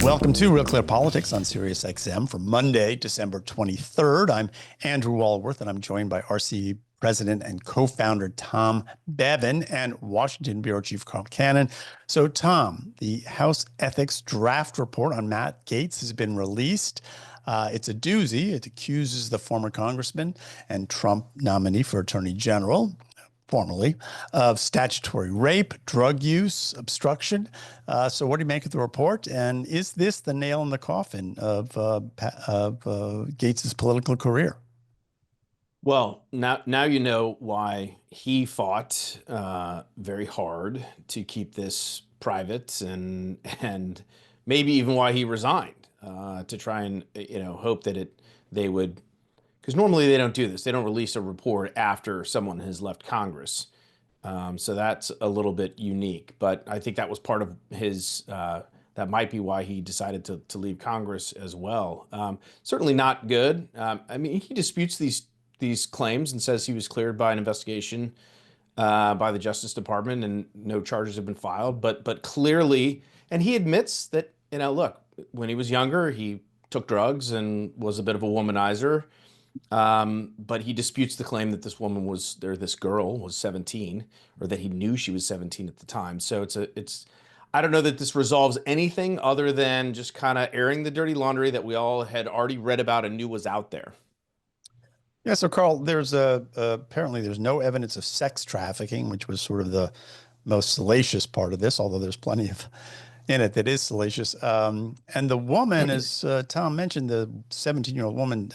Welcome to Real Clear Politics on Sirius XM for Monday, December 23rd. I'm Andrew Walworth, and I'm joined by RC President and co-founder Tom Bevan and Washington Bureau Chief Carl Cannon. So, Tom, the House Ethics Draft Report on Matt Gaetz has been released. It's a doozy. It accuses the former congressman and Trump nominee for Attorney General, formerly, of statutory rape, drug use, obstruction. So what do you make of the report? And is this the nail in the coffin of Gaetz's political career? Well, now you know why he fought very hard to keep this private, and maybe even why he resigned to try and hope that they would. Because normally they don't do this. They don't release a report after someone has left Congress. So that's a little bit unique. But I think that was part of his, that might be why he decided to leave Congress as well. Certainly not good. I mean, he disputes these claims and says he was cleared by an investigation by the Justice Department and no charges have been filed. But clearly, and he admits that, look, when he was younger, he took drugs and was a bit of a womanizer. But he disputes the claim that this girl was 17, or that he knew she was 17 at the time. So I don't know that this resolves anything other than just kind of airing the dirty laundry that we all had already read about and knew was out there. Yeah. So, Carl, apparently there's no evidence of sex trafficking, which was sort of the most salacious part of this, although there's plenty of in it that is salacious. And the woman, as Tom mentioned, the 17-year-old woman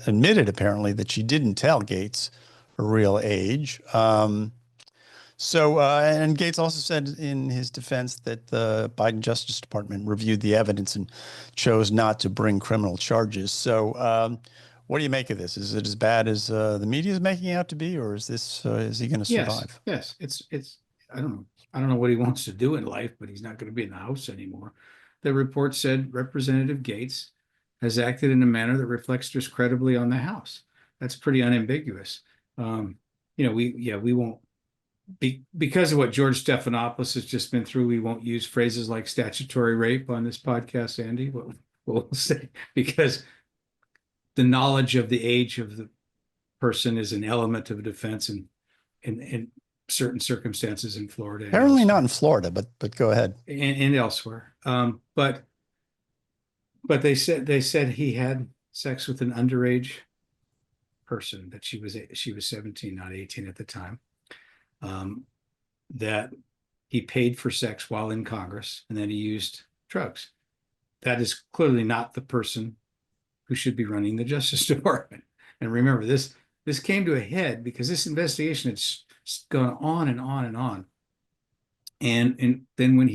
admitted apparently that she didn't tell Gaetz her real age. And Gaetz also said in his defense that the Biden Justice Department reviewed the evidence and chose not to bring criminal charges. So what do you make of this? Is it as bad as the media is making it out to be, or is he going to survive? Yes. It's I don't know what he wants to do in life, but he's not going to be in the House anymore. The report said Representative Gaetz has acted in a manner that reflects discreditably on the House. That's pretty unambiguous. We won't be, because of what George Stephanopoulos has just been through. We won't use phrases like statutory rape on this podcast, Andy. We'll say, because the knowledge of the age of the person is an element of a defense and certain circumstances in Florida. Apparently not in Florida, but go ahead. And elsewhere. But they said he had sex with an underage person, that she was 17, not 18 at the time. That he paid for sex while in Congress, and then he used drugs. That is clearly not the person who should be running the Justice Department. And remember, this came to a head because this investigation had gone on and on and on. And then when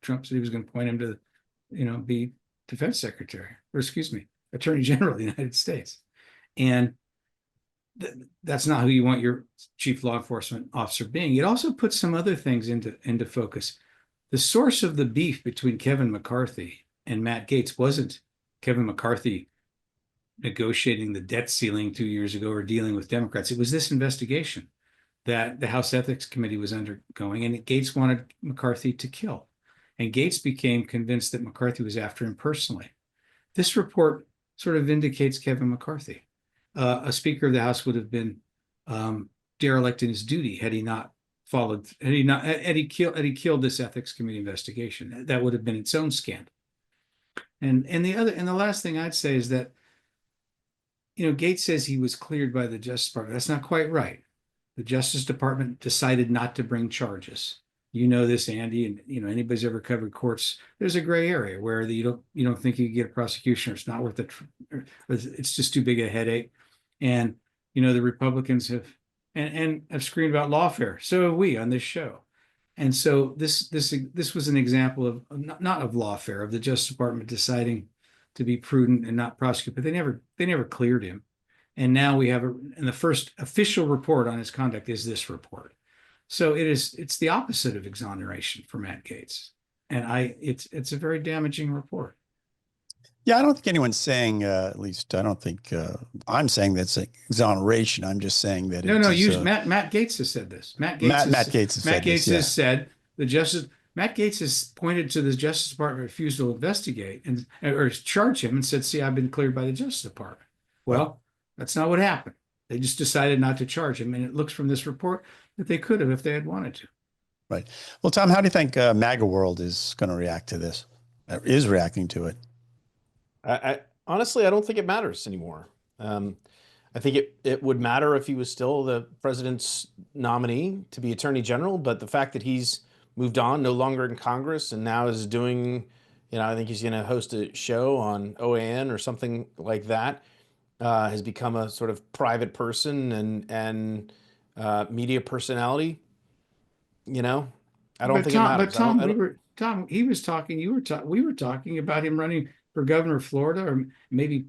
Trump said he was going to appoint him to, be defense secretary, or Attorney General of the United States. And that's not who you want your chief law enforcement officer being. It also puts some other things into focus. The source of the beef between Kevin McCarthy and Matt Gaetz wasn't Kevin McCarthy negotiating the debt ceiling 2 years ago or dealing with Democrats. It was this investigation that the House Ethics Committee was undergoing, and Gaetz wanted McCarthy to kill. And Gaetz became convinced that McCarthy was after him personally. This report sort of vindicates Kevin McCarthy. A Speaker of the House would have been derelict in his duty had he killed this Ethics Committee investigation. That would have been its own scandal. And the last thing I'd say is that, Gaetz says he was cleared by the Justice Department. That's not quite right. The Justice Department decided not to bring charges. You know this, Andy, and anybody's ever covered courts. There's a gray area where you don't think you can get a prosecution, or it's not worth it. It's just too big a headache. And the Republicans have screamed about lawfare. So have we on this show. And so this was an example of not of lawfare, of the Justice Department deciding to be prudent and not prosecute, but they never cleared him. And now we have and the first official report on his conduct is this report. So it's the opposite of exoneration for Matt Gaetz. And it's a very damaging report. Yeah, I don't think anyone's saying, at least I don't think I'm saying that's exoneration. I'm just saying that Matt Gaetz has said this. Matt Gaetz has said said the Matt Gaetz has pointed to the Justice Department refusal to investigate and or charge him and said, "See, I've been cleared by the Justice Department." Well, that's not what happened. They just decided not to charge him, and it looks from this report that they could have if they had wanted to. Right. Well, Tom, how do you think MAGA world is going to react to this? Is reacting to it? I honestly, I don't think it matters anymore. I think it would matter if he was still the president's nominee to be attorney general, but the fact that he's moved on, no longer in Congress, and now is doing, I think he's going to host a show on OAN or something like that, has become a sort of private person and media personality. I don't But think it Tom, matters. Tom, he was talking. We were talking about him running for governor of Florida, or maybe,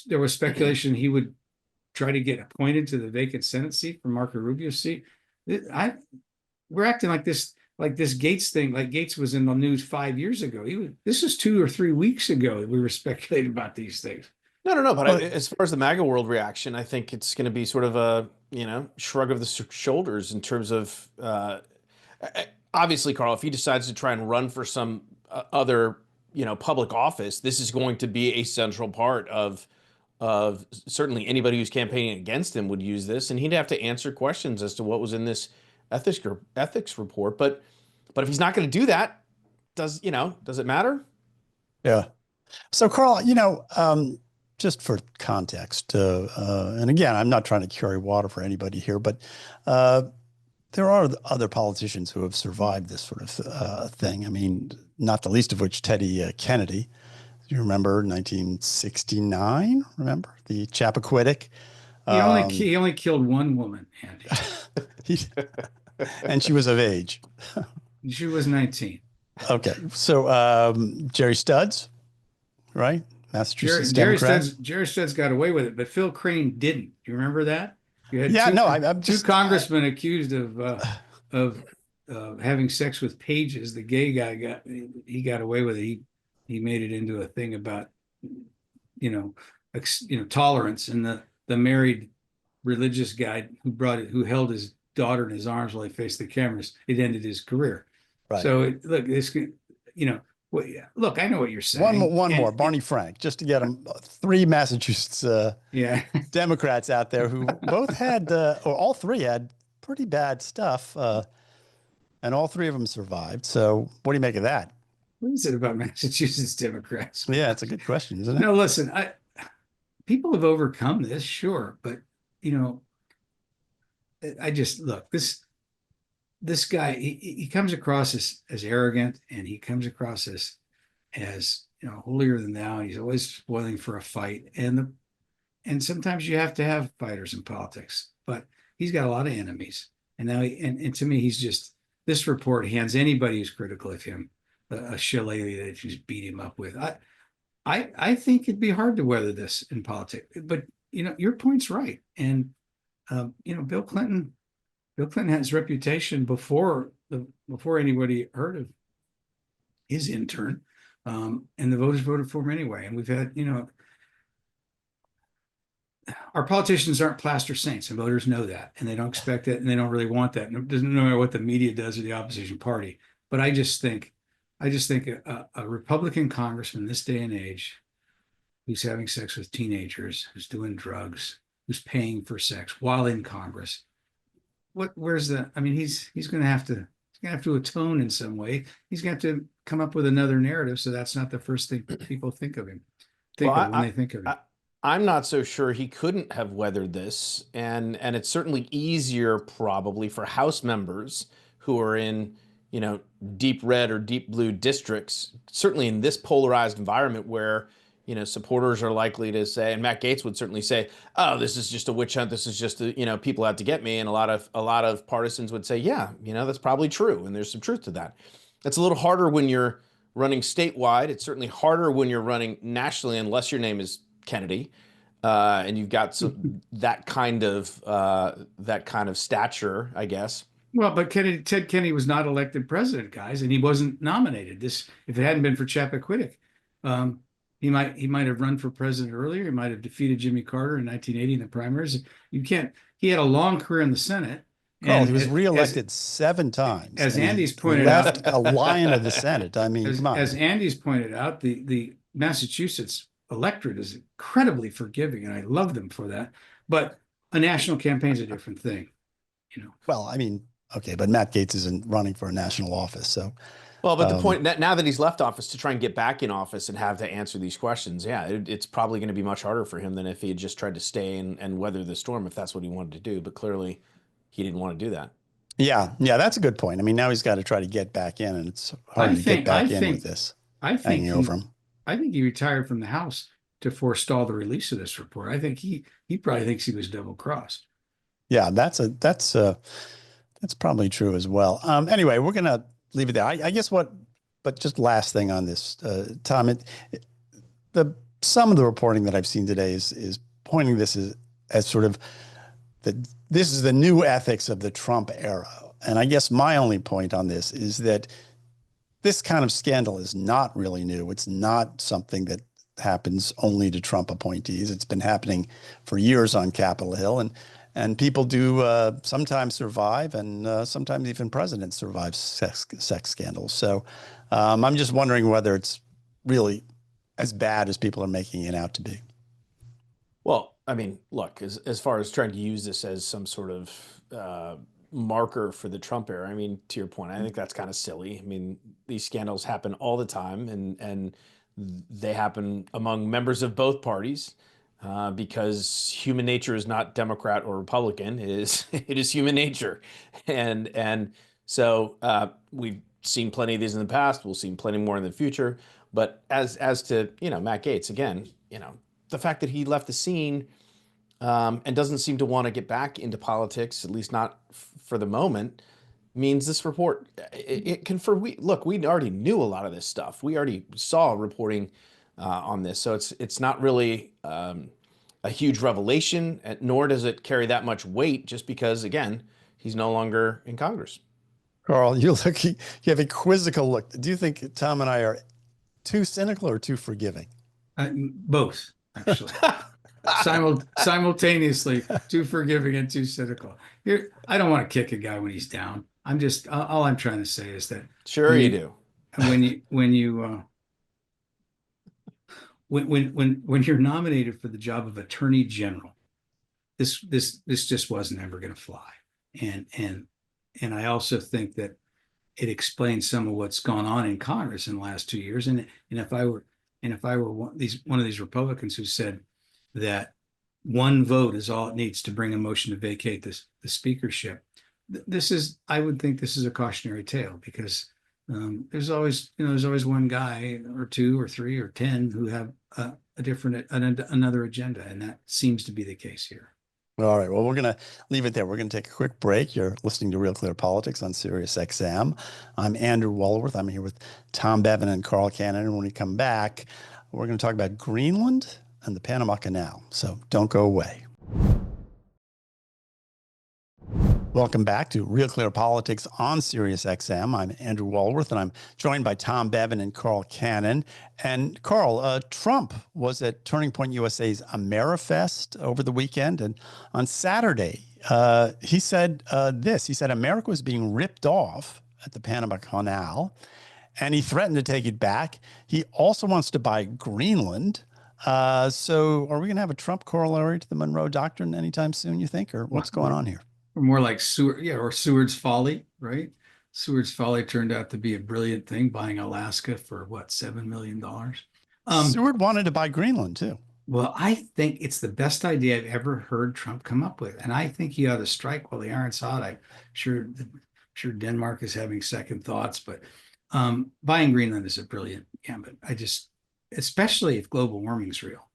there was speculation he would try to get appointed to the vacant Senate seat for Marco Rubio's seat. We're acting like this Gaetz thing, like Gaetz was in the news 5 years ago. This was 2 or 3 weeks ago that we were speculating about these things. No. But as far as the MAGA world reaction, I think it's going to be sort of a, shrug of the shoulders in terms of, obviously, Carl, if he decides to try and run for some other, public office, this is going to be a central part of certainly anybody who's campaigning against him would use this, and he'd have to answer questions as to what was in this ethics report. But if he's not going to do that, does it matter? Yeah. So, Carl, just for context, and again, I'm not trying to carry water for anybody here, but there are other politicians who have survived this sort of thing. I mean, not the least of which Teddy Kennedy. You remember 1969? Remember the Chappaquiddick? He only killed one woman, Andy. And she was of age. She was 19. Okay, so Jerry Studs, right? Massachusetts Democrat. Jerry Studs got away with it, but Phil Crane didn't. You remember that? You had I'm two just congressmen accused of having sex with pages. The gay guy got away with it. He made it into a thing about tolerance, and the married religious guy who held his daughter in his arms while he faced the cameras, it ended his career. Right. So look, I know what you're saying. One more, Barney Frank, just to get him 3 Massachusetts Democrats out there who both had, or all 3 had pretty bad stuff, and all 3 of them survived. So what do you make of that? What is it about Massachusetts Democrats? Yeah, it's a good question, isn't it? No, listen, people have overcome this, sure, but I just look, this guy, he comes across as arrogant, and he comes across as holier than thou, and he's always spoiling for a fight. And sometimes you have to have fighters in politics, but he's got a lot of enemies. And now and to me, this report hands anybody who's critical of him a shillelagh that just beat him up with. I think it'd be hard to weather this in politics, but your point's right. And Bill Clinton had his reputation before anybody heard of his intern, and the voters voted for him anyway. And we've had, our politicians aren't plaster saints, and voters know that, and they don't expect it, and they don't really want that. And it doesn't matter what the media does or the opposition party. But I just think a Republican congressman this day and age, who's having sex with teenagers, who's doing drugs, who's paying for sex while in Congress, he's going to have to atone in some way. He's going to have to come up with another narrative, so that's not the first thing people think of him. When they think of him. I'm not so sure he couldn't have weathered this, and it's certainly easier probably for House members who are in deep red or deep blue districts, certainly in this polarized environment where supporters are likely to say, and Matt Gaetz would certainly say, "Oh, this is just a witch hunt. This is just people out to get me." And a lot of partisans would say, "Yeah, that's probably true, and there's some truth to that." It's a little harder when you're running statewide. It's certainly harder when you're running nationally, unless your name is Kennedy, and you've got that kind of stature, I guess. Well, but Ted Kennedy was not elected president, guys, and he wasn't nominated. If it hadn't been for Chappaquiddick, he might have run for president earlier. He might have defeated Jimmy Carter in 1980 in the primaries. He had a long career in the Senate, Carl, he was as reelected 7 times. as and he Andy's pointed left out, a lion of the Senate. I mean, come on. as Andy's pointed out, the Massachusetts electorate is incredibly forgiving, and I love them for that. But a national campaign is a different thing, you know. Well, I mean, okay, but Matt Gaetz isn't running for a national office, so Well, but the point that now that he's left office to try and get back in office and have to answer these questions, yeah, it's probably going to be much harder for him than if he had just tried to stay and weather the storm if that's what he wanted to do. But clearly, he didn't want to do that. yeah, that's a good point. I mean, now he's got to try to get back in, and it's hard to get back in with this hanging over him. I think he retired from the House to forestall the release of this report. I think he probably thinks he was double crossed. Yeah, that's probably true as well. Anyway, we're gonna leave it there. I guess but just last thing on this, Tom, some of the reporting that I've seen today is pointing this as sort of this is the new ethics of the Trump era. And I guess my only point on this is that this kind of scandal is not really new. It's not something that happens only to Trump appointees. It's been happening for years on Capitol Hill, and people do sometimes survive, and sometimes even presidents survive sex scandals. So I'm just wondering whether it's really as bad as people are making it out to be. Well, I mean, look, as far as trying to use this as some sort of marker for the Trump era, I mean, to your point, I think that's kind of silly. I mean, these scandals happen all the time, and they happen among members of both parties. Because human nature is not Democrat or Republican. It is human nature, and so we've seen plenty of these in the past. We'll see plenty more in the future. But as to Matt Gaetz, again, the fact that he left the scene and doesn't seem to want to get back into politics, at least not for the moment, means this report it confirm. We already knew a lot of this stuff. We already saw reporting on this, so it's not really a huge revelation, nor does it carry that much weight just because, again, he's no longer in Congress. Carl, you have a quizzical look. Do you think Tom and I are too cynical or too forgiving? Both, actually. Simultaneously, too forgiving and too cynical. I don't want to kick a guy when he's down. All I'm trying to say is that sure you do. When you're nominated for the job of Attorney General, this just wasn't ever going to fly. And I also think that it explains some of what's gone on in Congress in the last 2 years. And if I were one of these Republicans who said that one vote is all it needs to bring a motion to vacate the speakership, I would think this is a cautionary tale, because there's always one guy or two or three or 10 who have another agenda, and that seems to be the case here. All right. Well, we're going to leave it there. We're going to take a quick break. You're listening to Real Clear Politics on Sirius XM. I'm Andrew Walworth. I'm here with Tom Bevan and Carl Cannon. And when we come back, we're going to talk about Greenland and the Panama Canal. So don't go away. Welcome back to Real Clear Politics on Sirius XM. I'm Andrew Walworth, and I'm joined by Tom Bevan and Carl Cannon. And Carl, Trump was at Turning Point USA's AmeriFest over the weekend. And on Saturday, he said this. He said America was being ripped off at the Panama Canal, and he threatened to take it back. He also wants to buy Greenland. So are we going to have a Trump corollary to the Monroe Doctrine anytime soon, you think? Or what's going on here? Or more like Seward's Folly, right? Seward's Folly turned out to be a brilliant thing, buying Alaska for what, $7 million? Seward wanted to buy Greenland too. Well, I think it's the best idea I've ever heard Trump come up with, and I think he ought to strike while the iron's hot. I'm sure Denmark is having second thoughts, but buying Greenland is a brilliant gambit. Especially if global warming's real,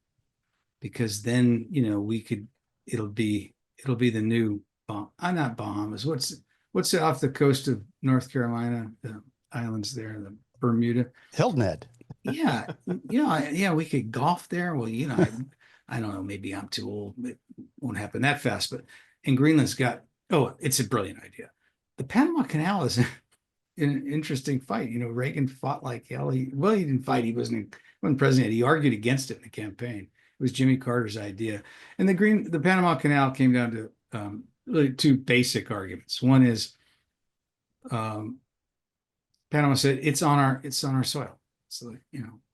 because then it'll be the new. Not Bahamas. What's off the coast of North Carolina? The islands there, the Bermuda. Hilton Head. Yeah. We could golf there. Well, I don't know. Maybe I'm too old. It won't happen that fast. But Greenland's it's a brilliant idea. The Panama Canal is an interesting fight. Reagan fought like hell. He didn't fight. He wasn't president. He argued against it in the campaign. It was Jimmy Carter's idea. And the Panama Canal came down to really two basic arguments. One is Panama said it's on our soil. So,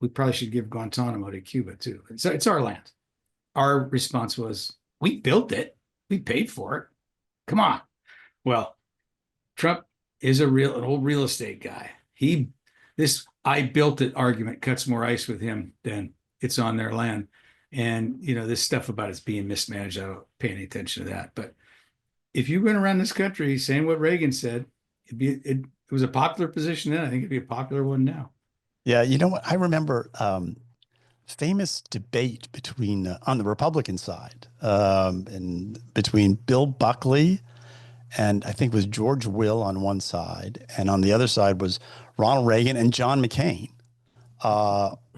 we probably should give Guantanamo to Cuba too. It's our land. Our response was, we built it. We paid for it. Come on. Well, Trump is an old real estate guy. This I built it argument cuts more ice with him than it's on their land. And, this stuff about it's being mismanaged, I don't pay any attention to that. But if you're going to run this country saying what Reagan said, it was a popular position then. I think it'd be a popular one now. Yeah, you know what? I remember famous debate between on the Republican side and between Bill Buckley and I think it was George Will on one side, and on the other side was Ronald Reagan and John McCain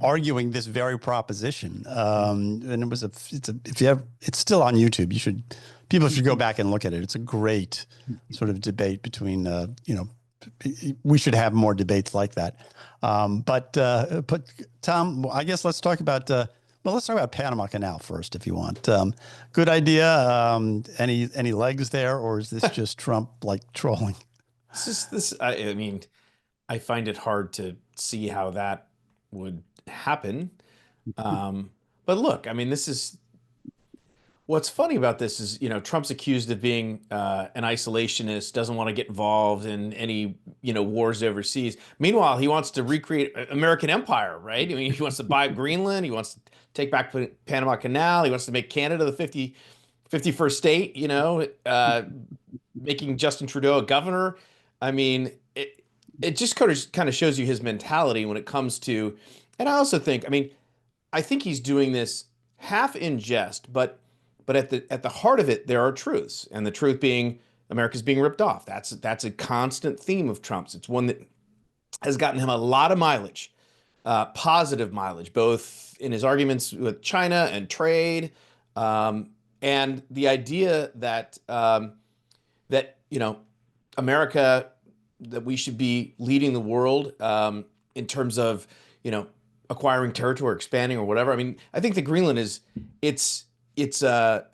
arguing this very proposition. And it was it's still on YouTube. People should go back and look at it. It's a great sort of debate between we should have more debates like that. But Tom, I guess let's talk about Panama Canal first, if you want. Good idea. Any legs there, or is this just Trump like trolling? I mean, I find it hard to see how that would happen. But look, I mean, what's funny about this is, Trump's accused of being an isolationist, doesn't want to get involved in any, wars overseas. Meanwhile, he wants to recreate American empire, right? I mean, he wants to buy Greenland. He wants to take back Panama Canal. He wants to make Canada the 51st state, making Justin Trudeau a governor. I mean, it just kind of shows you his mentality when it comes to, and I also think, I think he's doing this half in jest, but at the heart of it, there are truths, and the truth being America's being ripped off. That's a constant theme of Trump's. It's one that has gotten him a lot of mileage, positive mileage, both in his arguments with China and trade, and the idea that America, that we should be leading the world in terms of acquiring territory, expanding, or whatever. I mean, I think that Greenland it's not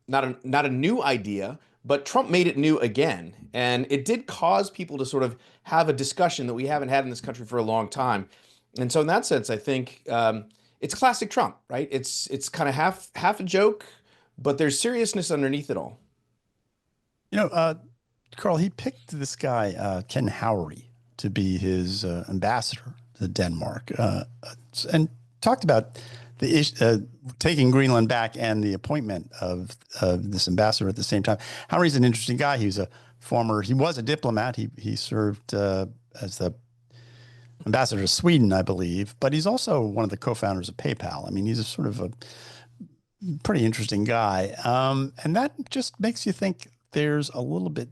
a new idea, but Trump made it new again. And it did cause people to sort of have a discussion that we haven't had in this country for a long time. And so in that sense, I think it's classic Trump, right? It's kind of half a joke, but there's seriousness underneath it all. Carl, he picked this guy, Ken Howery, to be his ambassador to Denmark, and talked about the taking Greenland back and the appointment of this ambassador at the same time. Howery's an interesting guy. He was a diplomat. He served as the ambassador to Sweden, I believe, but he's also one of the co-founders of PayPal. I mean, he's a sort of a pretty interesting guy. And that just makes you think there's a little bit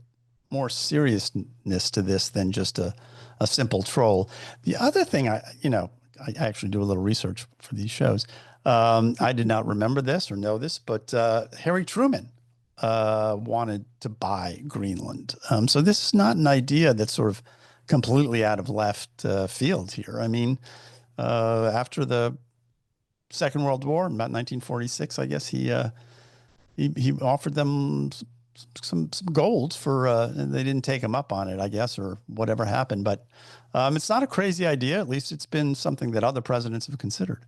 more seriousness to this than just a simple troll. The other thing, I actually do a little research for these shows. I did not remember this or know this, but Harry Truman wanted to buy Greenland. So this is not an idea that's sort of completely out of left field here. I mean, after the Second World War, about 1946, I guess he offered them some gold for, and they didn't take him up on it, I guess, or whatever happened. But it's not a crazy idea. At least it's been something that other presidents have considered.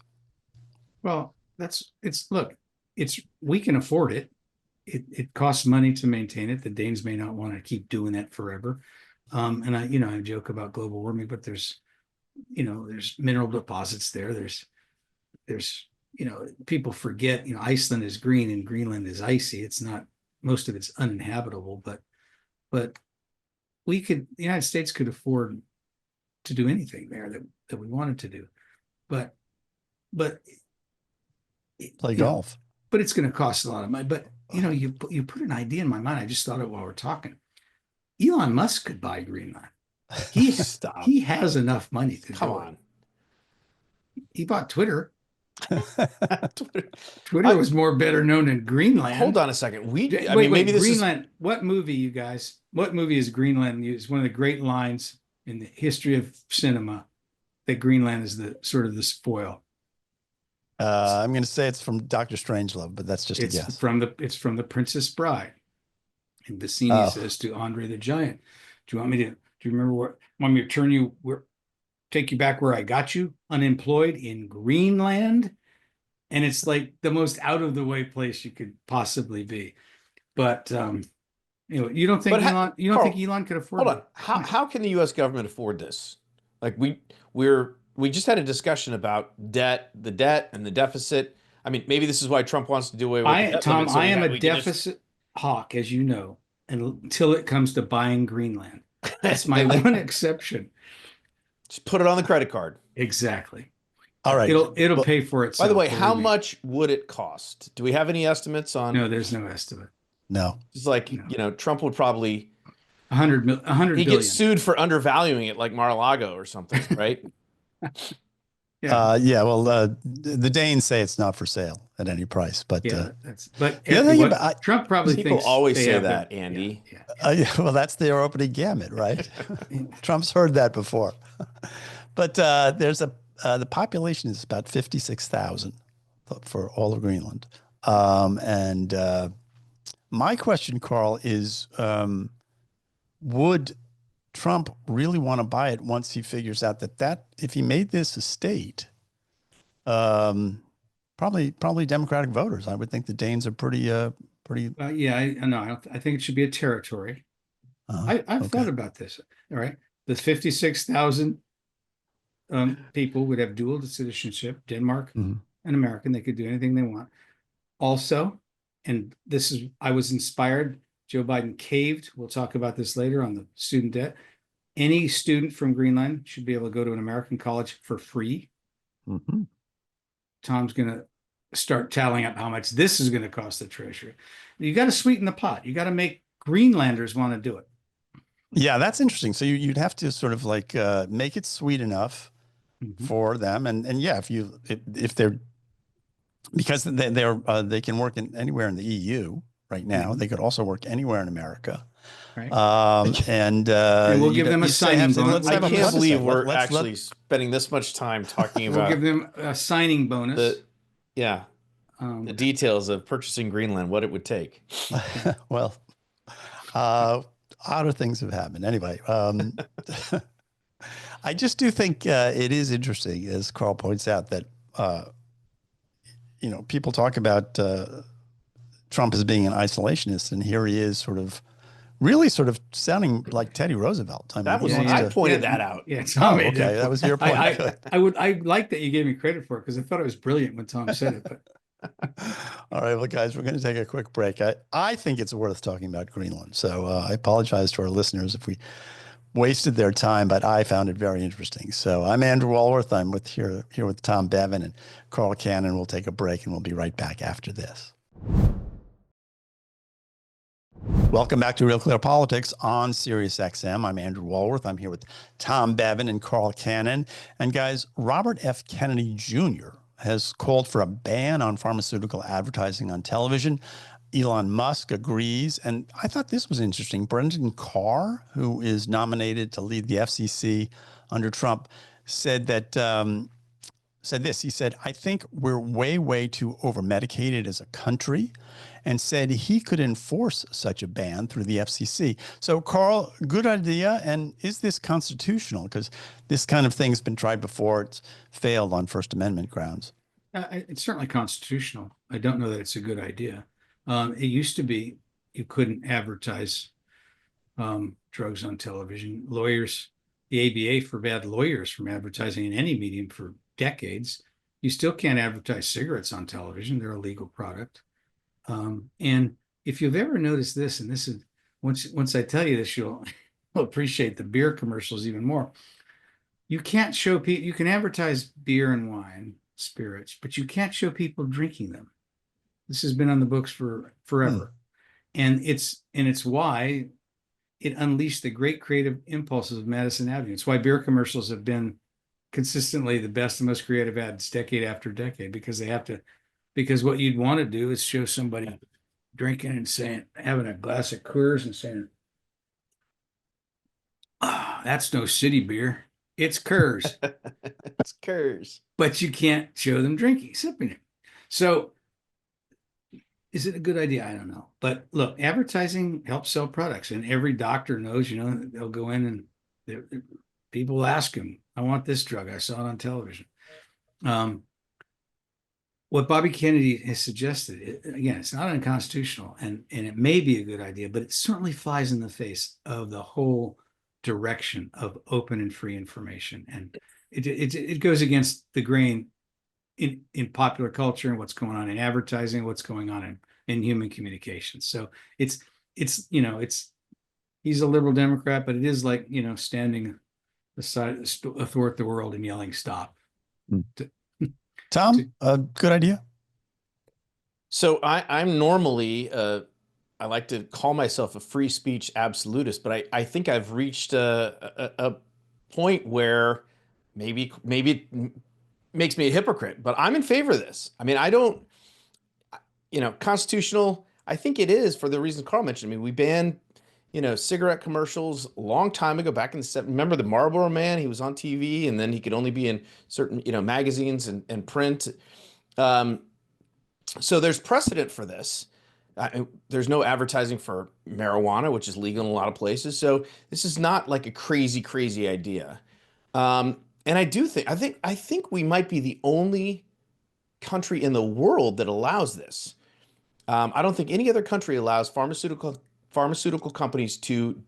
Well, we can afford it. It costs money to maintain it. The Danes may not want to keep doing that forever. And I joke about global warming, but there's mineral deposits there. There's people forget, Iceland is green and Greenland is icy. It's not, most of it's uninhabitable, but the United States could afford to do anything there that we wanted to do. But play golf. But it's going to cost a lot of money. But you put an idea in my mind. I just thought it while we're talking. Elon Musk could buy Greenland. He has enough money to Come on. He bought Twitter. Twitter was more better known than Greenland. Hold on a second. Maybe this Greenland. What movie, you guys? What movie is Greenland? It's one of the great lines in the history of cinema that Greenland is the sort of the spoil. I'm going to say it's from Dr. Strangelove, but that's just a guess. It's from the Princess Bride. And Bassini Oh. says to Andre the Giant, do you remember want me to turn you, take you back where I got you, unemployed in Greenland? And it's like the most out of the way place you could possibly be. But you don't think But Elon Carl, could afford hold on. it? How can the U.S. government afford this? Like we just had a discussion about the debt and the deficit. I mean, maybe this is why Trump wants to do away with the debt limit, so I am a we can deficit hawk, as you know, until it comes to buying Greenland. That's my And then- one exception. just put it on the credit card. Exactly. All right. It'll Well, pay for itself. By the way, believe how me. much would it cost? Do we have any estimates on? No, there's no estimate. no. It's like, No. Trump would probably 100 he billion. gets sued for undervaluing it like Mar-a-Lago or something, right? Yeah. Yeah. Well, the Danes say it's not for sale at any price, but Yeah, but the other thing what about Trump probably People thinks always they say have that, their- Andy. Yeah. well, that's their opening gamut, right? Trump's heard that before. But there's the population is about 56,000 for all of Greenland. And my question, Carl, is would Trump really want to buy it once he figures out that if he made this a state, probably Democratic voters. I would think the Danes are pretty. Yeah, I know. I think it should be a territory. I've okay. thought about this. All right, the 56,000 people would have dual citizenship, Denmark Mhm. and American. They could do anything they want. Also, and I was inspired. Joe Biden caved. We'll talk about this later on the student debt. Any student from Greenland should be able to go to an American college for free. Mhm. Tom's going to start tallying up how much this is going to cost the treasury. You got to sweeten the pot. You got to make Greenlanders want to do it. Yeah, that's interesting. So you'd have to sort of like make it sweet enough for them, and yeah, if they're because they can work anywhere in the EU right now. They could also work anywhere in America. Right. And we'll give them a signing bonus. I can't believe we're actually spending this much time talking about. We'll give them a signing bonus. The details of purchasing Greenland, what it would take. Well, odder things have happened. Anyway, I just do think it is interesting, as Carl points out, that people talk about Trump as being an isolationist, and here he is, really sounding like Teddy Roosevelt. I mean, I pointed that out. Yeah, Tom made okay, that was your point. I like that you gave me credit for it because I thought it was brilliant when Tom said it. But all right, well, guys, we're going to take a quick break. I think it's worth talking about Greenland, so I apologize to our listeners if we wasted their time, but I found it very interesting. So I'm Andrew Walworth. I'm here with Tom Bevan and Carl Cannon. We'll take a break, and we'll be right back after this. Welcome back to Real Clear Politics on Sirius XM. I'm Andrew Walworth. I'm here with Tom Bevan and Carl Cannon. And guys, Robert F. Kennedy Jr. has called for a ban on pharmaceutical advertising on television. Elon Musk agrees. And I thought this was interesting. Brendan Carr, who is nominated to lead the FCC under Trump, said this. He said, I think we're way too over-medicated as a country, and said he could enforce such a ban through the FCC. So, Carl, good idea. And is this constitutional? Because this kind of thing's been tried before. It's failed on First Amendment grounds. It's certainly constitutional. I don't know that it's a good idea. It used to be you couldn't advertise drugs on television. Lawyers, the ABA forbade lawyers from advertising in any medium for decades. You still can't advertise cigarettes on television. They're a legal product. And if you've ever noticed this, and this is once I tell you this, you'll appreciate the beer commercials even more. You can't show people, you can advertise beer and wine, spirits, but you can't show people drinking them. This has been on the books for forever. And it's why it unleashed the great creative impulses of Madison Avenue. It's why beer commercials have been consistently the best and most creative ads decade after decade, because because what you'd want to do is show somebody drinking and having a glass of Coors and saying, that's no city beer. It's Coors. It's Coors. But you can't show them drinking, sipping it. So Is it a good idea? I don't know. But look, advertising helps sell products, and every doctor knows, they'll go in and people ask them, I want this drug. I saw it on television. What Bobby Kennedy has suggested, again, it's not unconstitutional, and it may be a good idea, but it certainly flies in the face of the whole direction of open and free information. And it goes against the grain in popular culture and what's going on in advertising, what's going on in human communication. So it's he's a liberal Democrat, but it is like, standing athwart the world and yelling stop. Tom, good idea. So I'm normally I like to call myself a free speech absolutist, but I think I've reached a point where maybe it makes me a hypocrite, but I'm in favor of this. I mean, I don't, constitutional, I think it is for the reason Carl mentioned. I mean, we banned, cigarette commercials a long time ago, back in the 70s. Remember the Marlboro Man? He was on TV, and then he could only be in certain, magazines and print. So there's precedent for this. There's no advertising for marijuana, which is legal in a lot of places. So this is not like a crazy idea. And I think we might be the only country in the world that allows this. I don't think any other country allows pharmaceutical companies to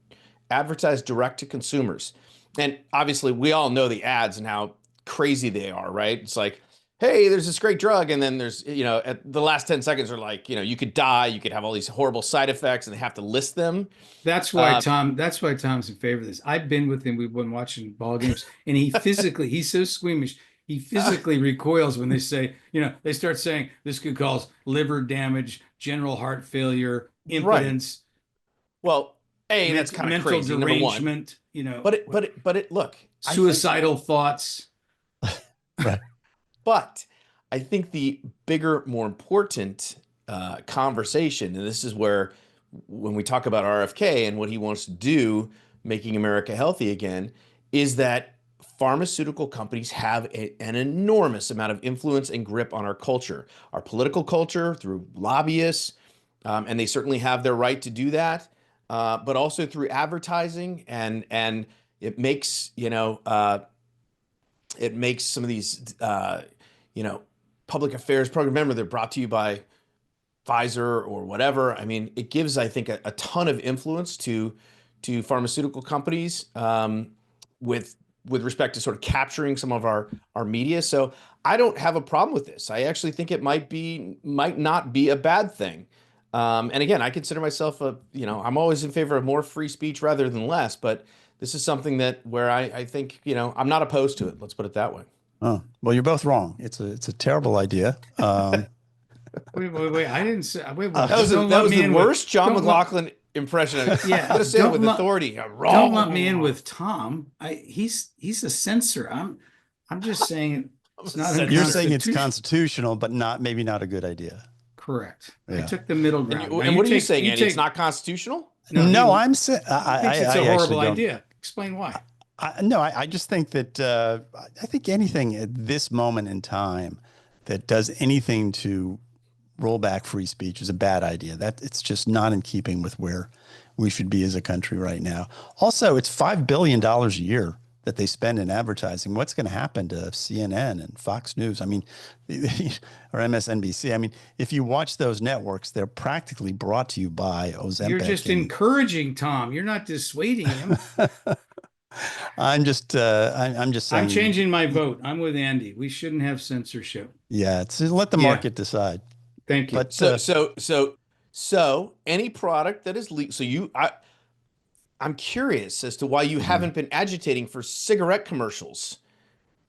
advertise direct to consumers. And obviously we all know the ads and how crazy they are, right? It's like, hey, there's this great drug. And then there's, at the last 10 seconds are like, you could die, you could have all these horrible side effects, and they have to list them. That's why Tom's in favor of this. I've been with him. We've been watching ball games, and he's so squeamish. He physically recoils when they say, they start saying this could cause liver damage, general heart failure, impotence. Right. Well, that's kind of crazy. Mental derangement, look, suicidal thoughts. Right. But I think the bigger, more important conversation, and this is where, when we talk about RFK and what he wants to do, making America healthy again, is that pharmaceutical companies have an enormous amount of influence and grip on our culture, our political culture, through lobbyists, and they certainly have their right to do that, but also through advertising, and it makes some of these public affairs programs. Remember, they're brought to you by Pfizer or whatever. I mean, it gives, I think, a ton of influence to pharmaceutical companies with respect to sort of capturing some of our media. So I don't have a problem with this. I actually think it might not be a bad thing. And again, I consider myself I'm always in favor of more free speech rather than less, but this is something where I think, I'm not opposed to it. Let's put it that way. Oh, well, you're both wrong. It's a terrible idea. Wait. I didn't say. Wait. That was the worst John McLaughlin impression of it. Yeah, I'm gonna say it with authority. Wrong. Don't lump me in with Tom. He's a censor. I'm just saying it's not. You're saying it's constitutional, but maybe not a good idea. Correct. Yeah. I took the middle ground. And what are you saying, Andy? It's not constitutional? No, I'm saying it's a horrible idea. Explain why. I just think that I think anything at this moment in time that does anything to roll back free speech is a bad idea. That it's just not in keeping with where we should be as a country right now. Also, it's $5 billion a year that they spend in advertising. What's going to happen to CNN and Fox News? I mean, or MSNBC. I mean, if you watch those networks, they're practically brought to you by Ozempic. You're just encouraging Tom. You're not dissuading him. I'm just saying. I'm changing my vote. I'm with Andy. We shouldn't have censorship. Yeah, let the market decide. Thank you. But so any product that is legal. So I'm curious as to why you haven't been agitating for cigarette commercials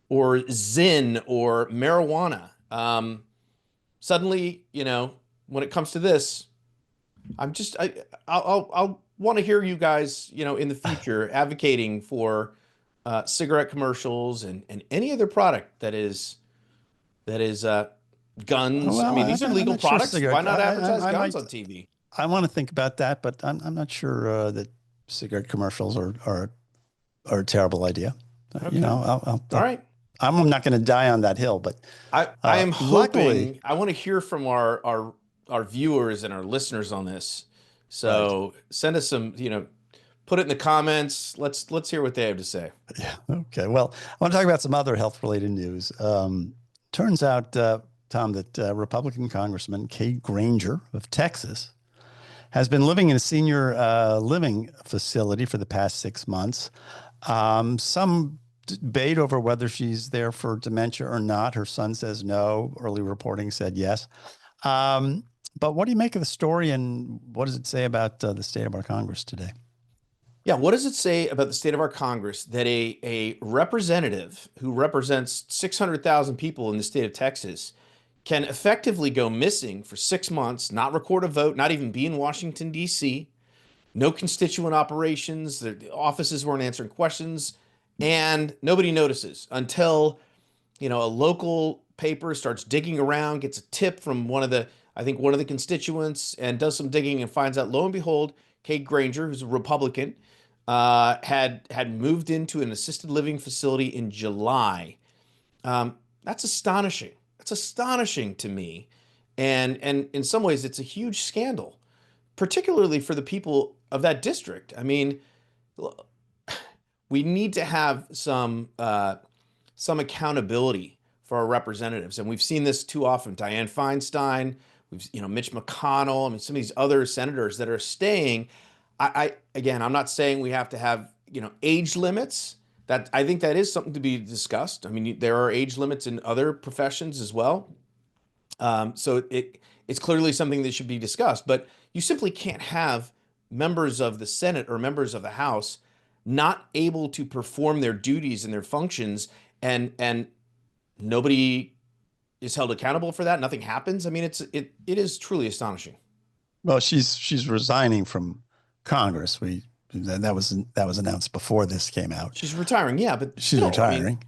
or Zyn or marijuana. Suddenly, when it comes to this, I'll want to hear you guys, in the future advocating for cigarette commercials and any other product that is guns. Well, I mean, these are legal products. Sure why not advertise guns on TV? I want to think about that, but I'm not sure that cigarette commercials are a terrible idea. Okay. All right. I'm not going to die on that hill, but I am hoping. I want to hear from our our viewers and our listeners on this. So send us some, put it in the comments. Let's hear what they have to say. Yeah. Okay. Well, I want to talk about some other health-related news. Turns out, Tom, that Republican Congressman Kate Granger of Texas has been living in a senior living facility for the past 6 months. Some debate over whether she's there for dementia or not. Her son says no. Early reporting said yes. But what do you make of the story, and what does it say about the state of our Congress today? Yeah, what does it say about the state of our Congress that a representative who represents 600,000 people in the state of Texas can effectively go missing for 6 months, not record a vote, not even be in Washington, D.C., no constituent operations, the offices weren't answering questions, and nobody notices until a local paper starts digging around, gets a tip from I think one of the constituents, and does some digging and finds out, lo and behold, Kate Granger, who's a Republican, had moved into an assisted living facility in July. That's astonishing. That's astonishing to me, and in some ways, it's a huge scandal, particularly for the people of that district. I mean, we need to have some accountability for our representatives, and we've seen this too often. Dianne Feinstein, Mitch McConnell. I mean, some of these other senators that are staying. Again, I'm not saying we have to have age limits. That I think that is something to be discussed. I mean, there are age limits in other professions as well. So it's clearly something that should be discussed. But you simply can't have members of the Senate or members of the House not able to perform their duties and their functions, and nobody is held accountable for that. Nothing happens. I mean, it is truly astonishing. Well, she's resigning from Congress. That was announced before this came out. She's retiring, yeah, but she's still, retiring. I mean,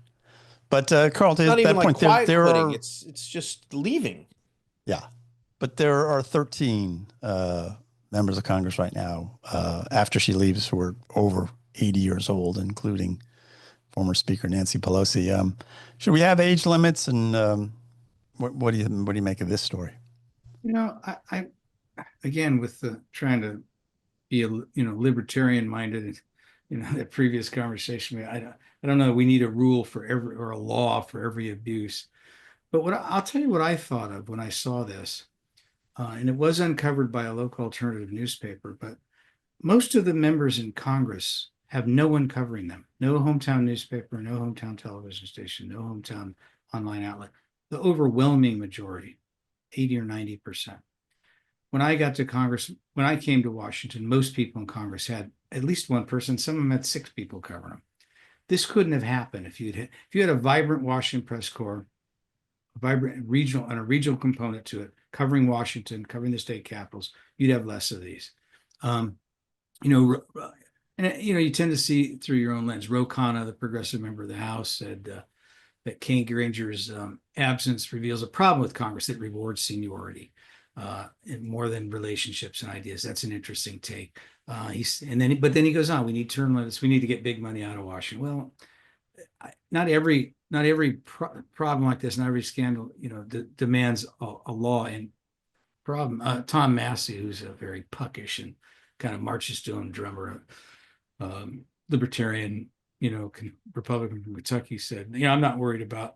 but Carl, to not that even point, like there quitting. are It's just leaving. Yeah, but there are 13 members of Congress right now after she leaves who are over 80 years old, including former Speaker Nancy Pelosi. Should we have age limits, and what do you make of this story? I again, with the trying to be a libertarian minded, that previous conversation, I don't know. We need a rule for every, or a law for every abuse. But I'll tell you what I thought of when I saw this, and it was uncovered by a local alternative newspaper. But most of the members in Congress have no one covering them. No hometown newspaper, no hometown television station, no hometown online outlet. The overwhelming majority, 80 or 90%. When I got to Congress, when I came to Washington, most people in Congress had at least one person. Some of them had 6 people covering them. This couldn't have happened if you had a vibrant Washington press corps, a vibrant regional and a regional component to it, covering Washington, covering the state capitals. You'd have less of these. And you tend to see through your own lens. Ro Khanna, the progressive member of the House, said that Kate Granger's absence reveals a problem with Congress that rewards seniority more than relationships and ideas. That's an interesting take. But then he goes on. We need term limits. We need to get big money out of Washington. Well, not every problem like this, not every scandal, demands a law. And problem. Tom Massey, who's a very puckish and kind of marches to him drummer, libertarian, Republican from Kentucky, said, I'm not worried about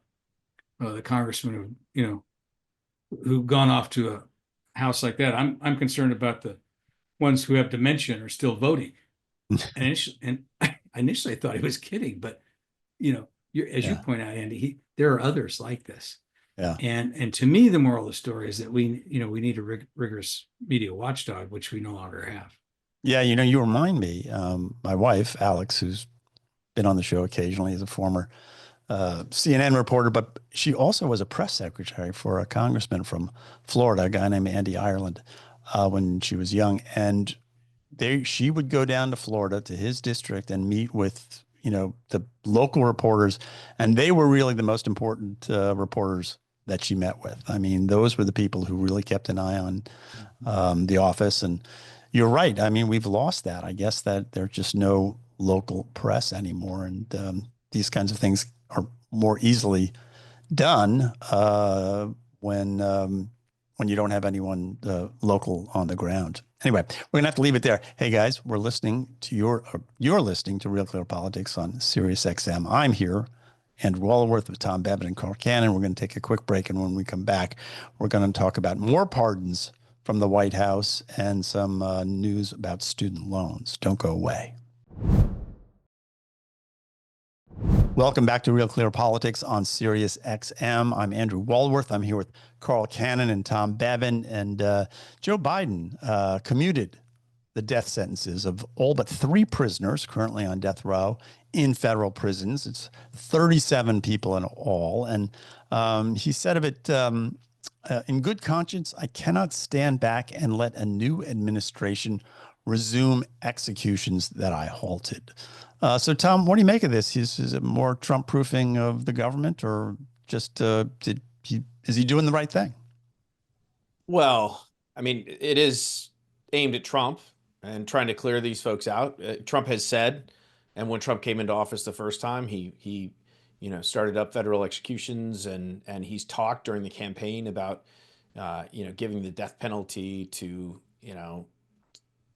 the congressman who've gone off to a house like that. I'm concerned about the ones who have dementia and are still voting. and I initially thought he was kidding, but you point out, Andy, there are others like this. Yeah. And to me, the moral of the story is that we need a rigorous media watchdog, which we no longer have. Yeah, you remind me, my wife, Alex, who's been on the show occasionally, is a former CNN reporter, but she also was a press secretary for a congressman from Florida, a guy named Andy Ireland, when she was young. And she would go down to Florida to his district and meet with, the local reporters. And they were really the most important reporters that she met with. I mean, those were the people who really kept an eye on the office. And you're right. I mean, we've lost that. I guess that there's just no local press anymore. And these kinds of things are more easily done when when you don't have anyone local on the ground. Anyway, we're gonna have to leave it there. Hey guys, you're listening to Real Clear Politics on Sirius XM. I'm here, Andrew Walworth with Tom Babbitt and Carl Cannon. We're going to take a quick break, and when we come back, we're going to talk about more pardons from the White House and some news about student loans. Don't go away. Welcome back to Real Clear Politics on Sirius XM. I'm Andrew Walworth. I'm here with Carl Cannon and Tom Babin. And Joe Biden commuted the death sentences of all but 3 prisoners currently on death row in federal prisons. It's 37 people in all. And he said of it, in good conscience, I cannot stand back and let a new administration resume executions that I halted. So, Tom, what do you make of this? Is it more Trump-proofing of the government, or just is he doing the right thing? Well, I mean, it is aimed at Trump and trying to clear these folks out. Trump has said, and when Trump came into office the first time, he started up federal executions, and he's talked during the campaign about giving the death penalty to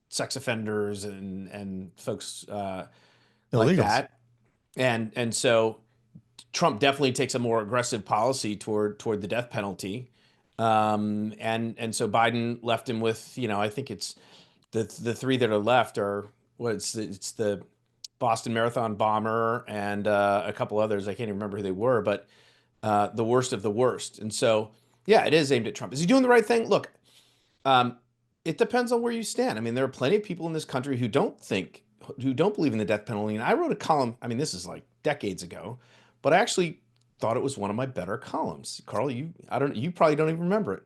sex offenders and folks like that. And so Trump definitely takes a more aggressive policy toward the death penalty. And so Biden left him with, I think it's the 3 that are left are it's the Boston Marathon bomber and a couple others. I can't even remember who they were, but the worst of the worst. And so, yeah, it is aimed at Trump. Is he doing the right thing? Look, it depends on where you stand. I mean, there are plenty of people in this country who don't believe in the death penalty. And I wrote a column, I mean, this is like decades ago, but I actually thought it was one of my better columns. Carl, you probably don't even remember it.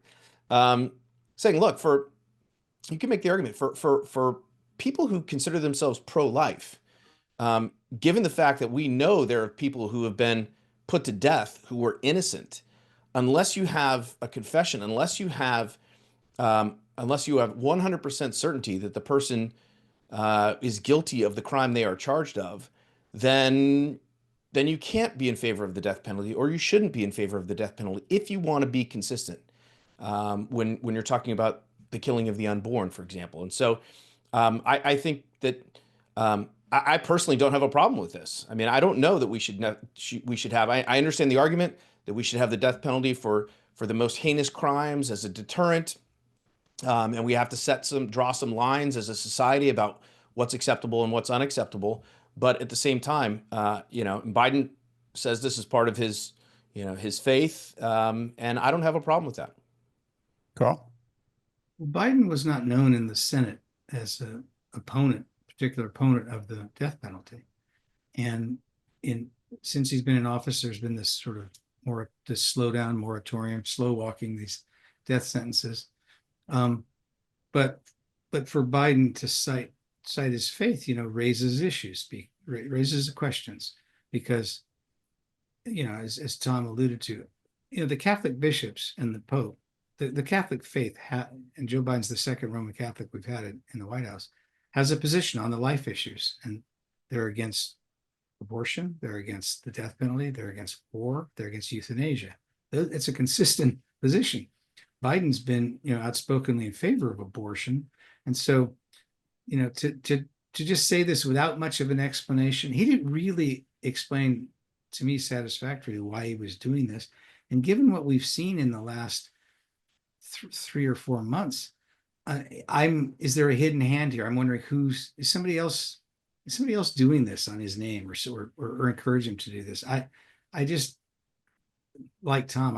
Saying, look, you can make the argument for people who consider themselves pro-life, given the fact that we know there are people who have been put to death who were innocent, unless you have a confession, unless you have 100% certainty that the person is guilty of the crime they are charged of, then you can't be in favor of the death penalty, or you shouldn't be in favor of the death penalty if you want to be consistent when you're talking about the killing of the unborn, for example. And so I think that I personally don't have a problem with this. I mean, I don't know that we should have. I understand the argument that we should have the death penalty for the most heinous crimes as a deterrent. And we have to draw some lines as a society about what's acceptable and what's unacceptable. But at the same time, Biden says this is part of his faith, and I don't have a problem with that. Carl? Well, Biden was not known in the Senate as a particular opponent of the death penalty. And since he's been in office, there's been this sort of this slow down moratorium, slow walking these death sentences. But for Biden to cite his faith, raises issues, raises questions, because, as Tom alluded to, the Catholic bishops and the Pope, the Catholic faith, and Joe Biden's the second Roman Catholic we've had in the White House, has a position on the life issues, and they're against abortion, they're against the death penalty, they're against war, they're against euthanasia. It's a consistent position. Biden's been, outspokenly in favor of abortion. And so, to just say this without much of an explanation, he didn't really explain to me satisfactorily why he was doing this. And given what we've seen in the last 3 or 4 months, is there a hidden hand here? I'm wondering is somebody else doing this on his name or encourage him to do this? I just, like Tom,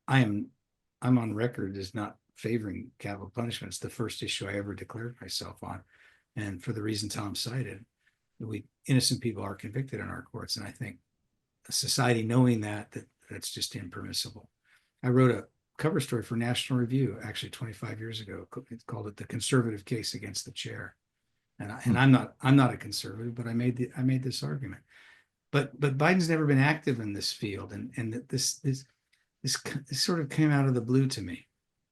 I'm on record as not favoring capital punishment. It's the first issue I ever declared myself on. And for the reason Tom cited, innocent people are convicted in our courts. And I think a society knowing that's just impermissible. I wrote a cover story for National Review, actually 25 years ago. It's called it "The Conservative Case Against the Chair." And I'm not a conservative, but I made this argument. But Biden's never been active in this field, and this sort of came out of the blue to me.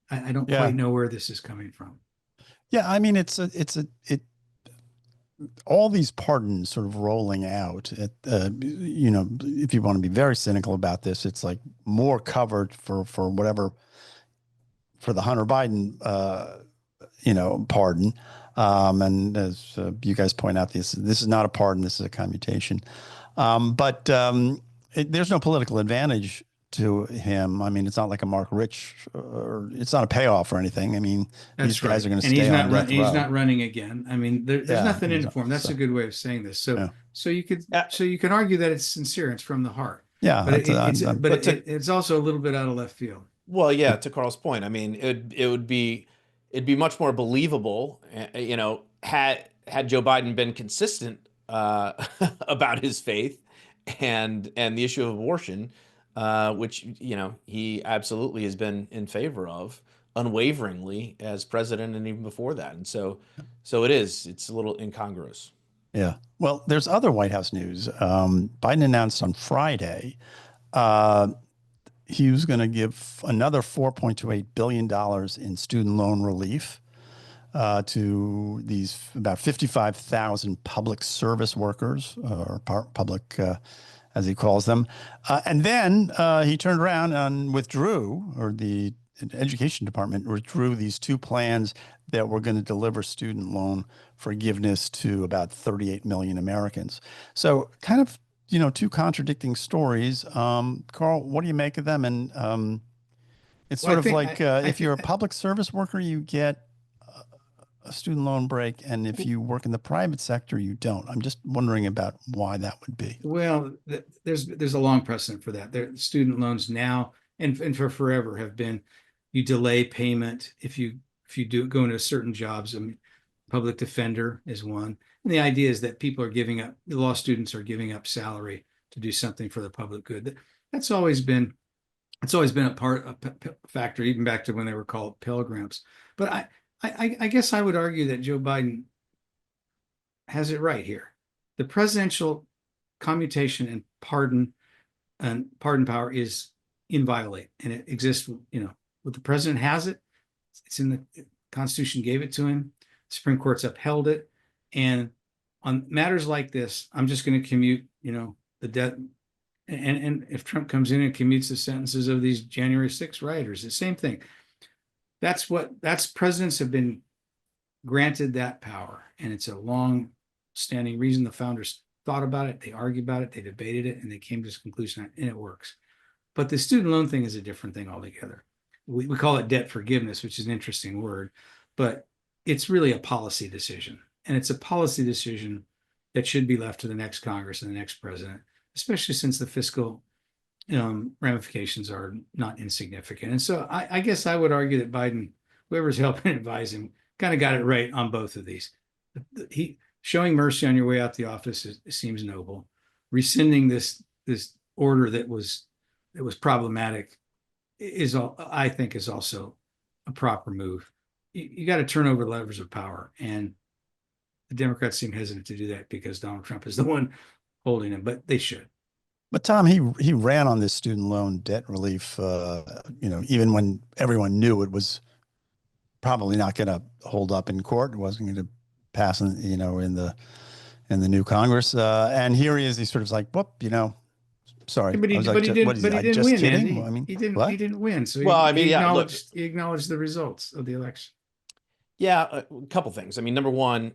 I don't quite know where this is coming from. Yeah, I mean, all these pardons sort of rolling out. If you want to be very cynical about this, it's like more covered for whatever for the Hunter Biden, pardon. And as you guys point out, this is not a pardon. This is a commutation. But there's no political advantage to him. I mean, it's not like a Mark Rich, or it's not a payoff or anything. I mean, these guys are going to stay on death row. He's not running again. I mean, there's nothing in it for him. That's a good way of saying this. So, Yeah. so you can argue that it's sincere. It's from the heart. Yeah, but it's also a little bit out of left field. Well, yeah, to Carl's point, I mean, it'd be much more believable, had Joe Biden been consistent about his faith and the issue of abortion, which he absolutely has been in favor of unwaveringly as president and even before that, and so it's a little incongruous. Yeah. Well, there's other White House news. Biden announced on Friday he was going to give another $4.28 billion in student loan relief to these about 55,000 public service workers, or public, as he calls them. And then he turned around and withdrew, or the Education Department withdrew these two plans that were going to deliver student loan forgiveness to about 38 million Americans. So kind of, two contradicting stories. Carl, what do you make of them? And it's sort of like if you're a public service worker, you get a student loan break, and if you work in the private sector, you don't. I'm just wondering about why that would be. Well, there's a long precedent for that. There, student loans now and for forever have been, you delay payment if you do go into certain jobs. I mean, public defender is one. And the idea is that people are giving up, the law students are giving up salary to do something for the public good. It's always been a factor, even back to when they were called Pell Grants. But I guess I would argue that Joe Biden has it right here. The presidential commutation and pardon power is inviolate, and it exists. What the president has it. It's in the Constitution, gave it to him. The Supreme Court's upheld it. And on matters like this, I'm just going to commute, the debt. And if Trump comes in and commutes the sentences of these January 6th rioters, the same thing. That's presidents have been granted that power. And it's a long-standing reason. The founders thought about it, they argued about it, they debated it, and they came to this conclusion, and it works. But the student loan thing is a different thing altogether. We call it debt forgiveness, which is an interesting word, but it's really a policy decision. And it's a policy decision that should be left to the next Congress and the next president, especially since the fiscal ramifications are not insignificant. And so I guess I would argue that Biden, whoever's helping advise him, kind of got it right on both of these. Showing mercy on your way out the office seems noble. Rescinding this order that was problematic I think is also a proper move. You got to turn over levers of power, and the Democrats seem hesitant to do that because Donald Trump is the one holding them, but they should. But Tom, he ran on this student loan debt relief, even when everyone knew it was probably not going to hold up in court. It wasn't going to pass, in the new Congress. And here he is. He's sort of like, whoop, sorry. But he didn't win. Kidding? I mean, he didn't win. So he acknowledged the results of the election. Yeah, a couple things. I mean, number one,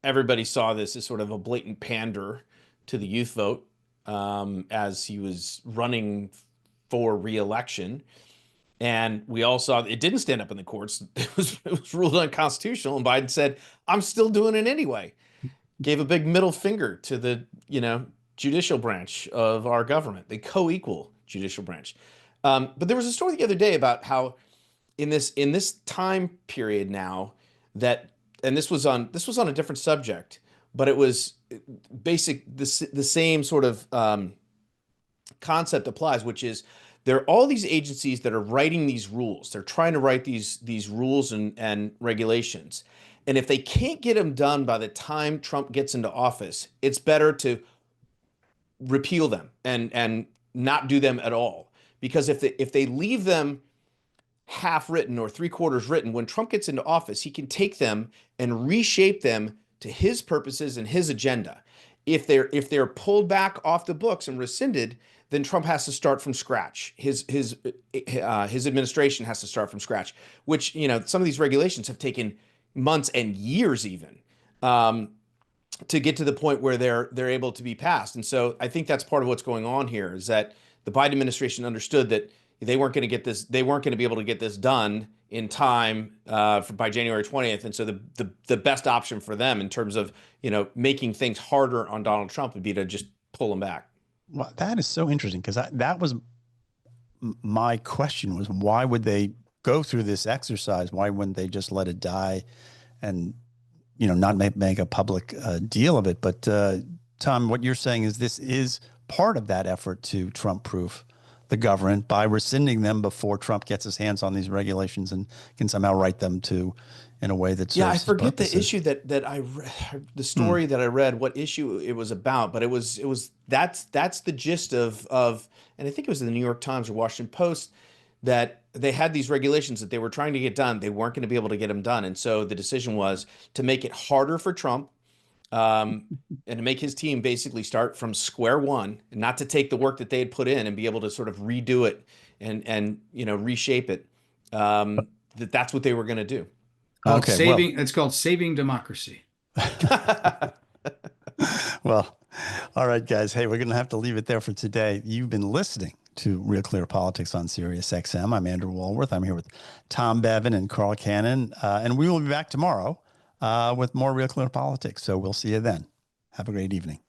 everybody saw this as sort of a blatant pander to the youth vote as he was running for re-election. And we all saw it didn't stand up in the courts. It was ruled unconstitutional. And Biden said, I'm still doing it anyway. Gave a big middle finger to the, judicial branch of our government, the co-equal judicial branch. But there was a story the other day about how in this time period now and this was on a different subject, but it was the same sort of concept applies, which is there are all these agencies that are writing these rules. They're trying to write these rules and regulations. And if they can't get them done by the time Trump gets into office, it's better to repeal them and not do them at all. Because if they leave them half written or 3/4 written, when Trump gets into office, he can take them and reshape them to his purposes and his agenda. if they're pulled back off the books and rescinded, then Trump has to start from scratch. His administration has to start from scratch, which, some of these regulations have taken months and years even. To get to the point where they're able to be passed. And so I think that's part of what's going on here, is that the Biden administration understood that they weren't going to be able to get this done in time by January 20th. And so the best option for them in terms of, making things harder on Donald Trump would be to just pull him back. Well, that is so interesting, because that was my question, was why would they go through this exercise? Why wouldn't they just let it die and not make a public deal of it? But Tom, what you're saying is this is part of that effort to Trump-proof the government by rescinding them before Trump gets his hands on these regulations and can somehow write them in a way that serves I his forget the purposes. issue that I read, the story that I read, what issue it was about, but that's the gist of, and I think it was in the New York Times or Washington Post, that they had these regulations that they were trying to get done. They weren't going to be able to get them done. And so the decision was to make it harder for Trump, and to make his team basically start from square one, and not to take the work that they had put in and be able to sort of redo it and reshape it. That's what they were going to do. It's called saving democracy. Well, all right, guys. Hey, we're going to have to leave it there for today. You've been listening to Real Clear Politics on Sirius XM. I'm Andrew Walworth. I'm here with Tom Bevan and Carl Cannon, and we will be back tomorrow with more Real Clear Politics. So we'll see you then. Have a great evening.